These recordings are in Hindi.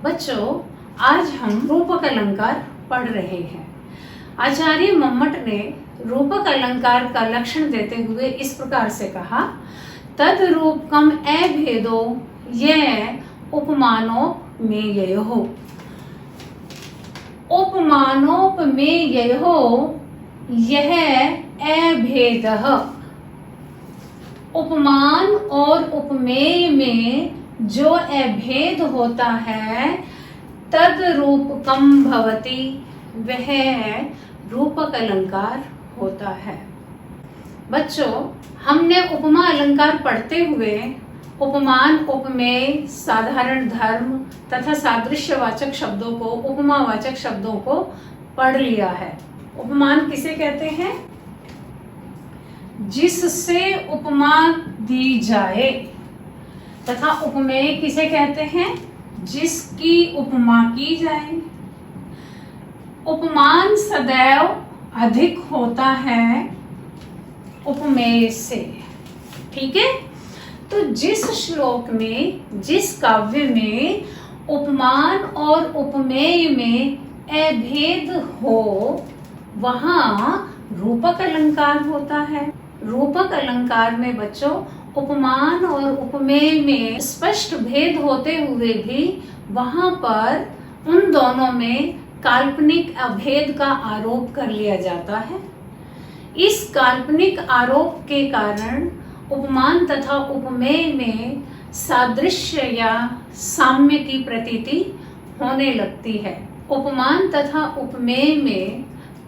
बच्चों, आज हम रूपक अलंकार पढ़ रहे हैं। आचार्य मम्मट ने रूपक अलंकार का लक्षण देते हुए इस प्रकार से कहा, तद रूपकम अभेदो यह उपमानोपमेयो। उपमानोपमेयो यह अभेदः। उपमान और उपमेय में जो अभेद होता है तद रूपकम भवति, वह रूपक अलंकार होता है। बच्चों, हमने उपमा अलंकार पढ़ते हुए उपमान, उपमेय, साधारण धर्म तथा सादृश्यवाचक शब्दों को, उपमावाचक शब्दों को पढ़ लिया है। उपमान किसे कहते हैं? जिससे उपमा दी जाए। तथा उपमेय किसे कहते हैं? जिसकी उपमा की जाए। उपमान सदैव अधिक होता है उपमेय से। ठीक है, तो जिस श्लोक में, जिस काव्य में उपमान और उपमेय में अभेद हो, वहां रूपक अलंकार होता है। रूपक अलंकार में बच्चों उपमान और उपमेय में स्पष्ट भेद होते हुए भी वहां पर उन दोनों में काल्पनिक अभेद का आरोप कर लिया जाता है। इस काल्पनिक आरोप के कारण उपमान तथा उपमेय में सादृश्य या साम्य की प्रतीति होने लगती है। उपमान तथा उपमेय में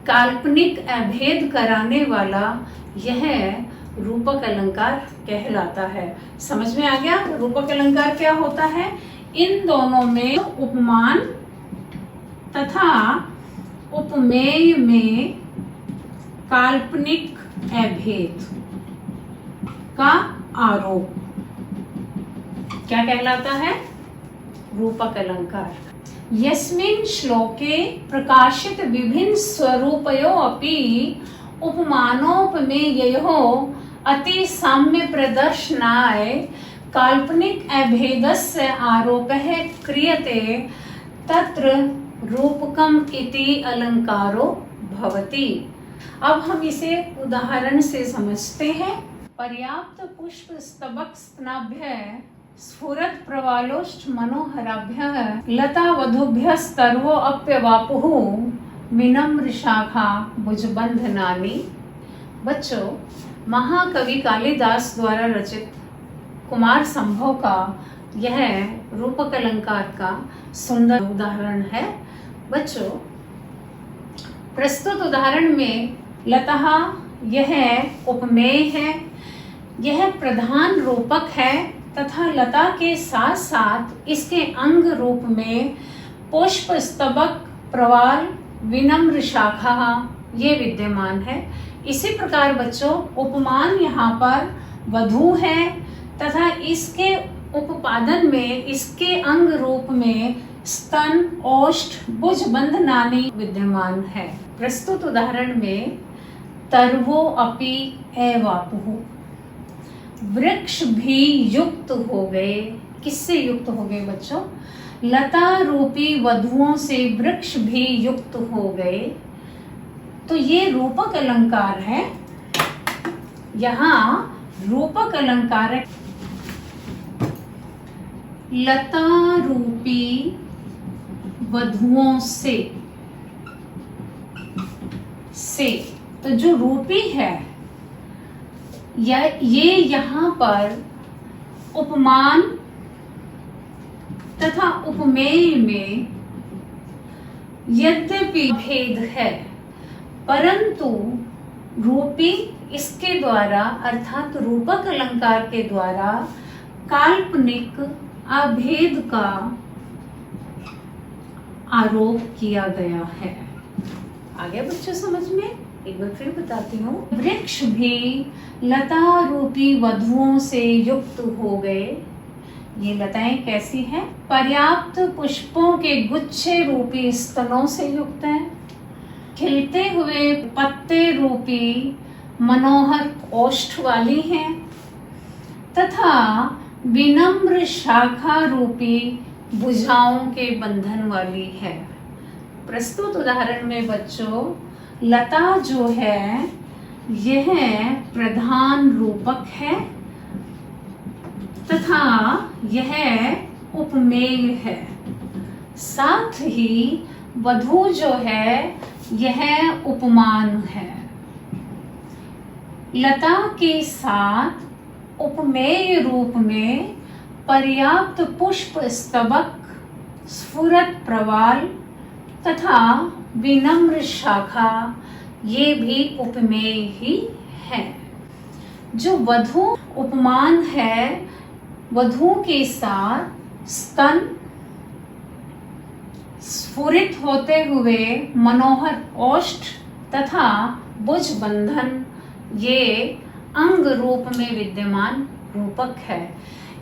काल्पनिक अभेद कराने वाला यह रूपक अलंकार कहलाता है। समझ में आ गया रूपक अलंकार क्या होता है? इन दोनों में, उपमान तथा उपमेय में काल्पनिक अभेद का आरोप क्या कहलाता है? रूपक अलंकार। यस्मिन् श्लोके प्रकाशित विभिन्न स्वरूपयो अपि उपमानोपमेययो अति साम्य प्रदर्शनाय काल्पनिक अभेदस्य आरोपः क्रियते तत्र रूपकम इति अलंकारो भवति। अब हम इसे उदाहरण से समझते हैं। पर्याप्त पुष्प स्तबक स्तनाभ्य स्फुरत प्रवालोष्ठ मनोहराभ्यः लता वधुभ्यस्तर्वो अप्यवापुः विनम्र शाखा भुजबंधनानि। बच्चों, महाकवि कालिदास द्वारा रचित कुमार संभव का यह रूपक अलंकार का सुंदर उदाहरण है। बच्चों, प्रस्तुत उदाहरण में लता यह उपमेय है, यह प्रधान रूपक है तथा लता के साथ साथ इसके अंग रूप में पुष्प, स्तबक, प्रवाल, विनम्र शाखा ये विद्यमान है। इसी प्रकार बच्चों, उपमान यहाँ पर वधू है तथा इसके उपपादन में, इसके अंग रूप में स्तन, ओष्ठ, भुजबंधनानि विद्यमान है। प्रस्तुत उदाहरण में तर्वो अपि एवापुः, वृक्ष भी युक्त हो गए। किससे युक्त हो गए बच्चों? लता रूपी वधुओं से वृक्ष भी युक्त हो गए। तो ये रूपक अलंकार है। यहाँ रूपक अलंकार है, लता रूपी वधुओं से। तो जो रूपी है ये यहाँ पर उपमान तथा उपमेय में यद्यपि भेद है, परंतु रूपी इसके द्वारा अर्थात रूपक अलंकार के द्वारा काल्पनिक अभेद का आरोप किया गया है। आगे बच्चों समझ में? एक बार फिर बताती हूँ। वृक्ष भी लता रूपी वधुओं से युक्त हो गए। ये लताएं कैसी हैं? पर्याप्त पुष्पों के गुच्छे रूपी स्तनों से युक्त हैं, खिलते हुए पत्ते रूपी मनोहर ओष्ठ वाली हैं तथा विनम्र शाखा रूपी भुजाओं के बंधन वाली है। प्रस्तुत उदाहरण में बच्चों लता जो है यह प्रधान रूपक है तथा यह उपमेय है। साथ ही वधु जो है यह उपमान है। लता के साथ उपमेय रूप में पर्याप्त पुष्प स्तबक, स्फुरत प्रवाल तथा विनम्र शाखा ये भी उपमेय ही है। जो वधु उपमान है, वधु के साथ स्तन स्फुरित होते हुए मनोहर ओष्ठ तथा भुज बंधन ये अंग रूप में विद्यमान रूपक है।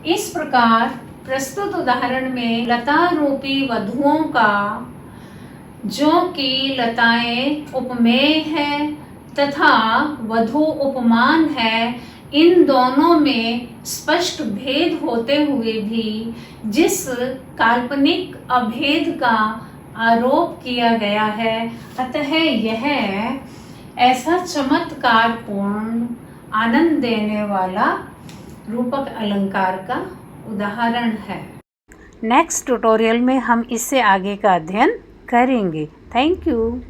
इस प्रकार प्रस्तुत उदाहरण में लता रूपी वधुओं का जो कि लताएं उपमेय है तथा वधु उपमान है, इन दोनों में स्पष्ट भेद होते हुए भी जिस काल्पनिक अभेद का आरोप किया गया है, अतः यह ऐसा चमत्कारपूर्ण आनंद देने वाला रूपक अलंकार का उदाहरण है। नेक्स्ट ट्यूटोरियल में हम इससे आगे का अध्ययन करेंगे। Thank you.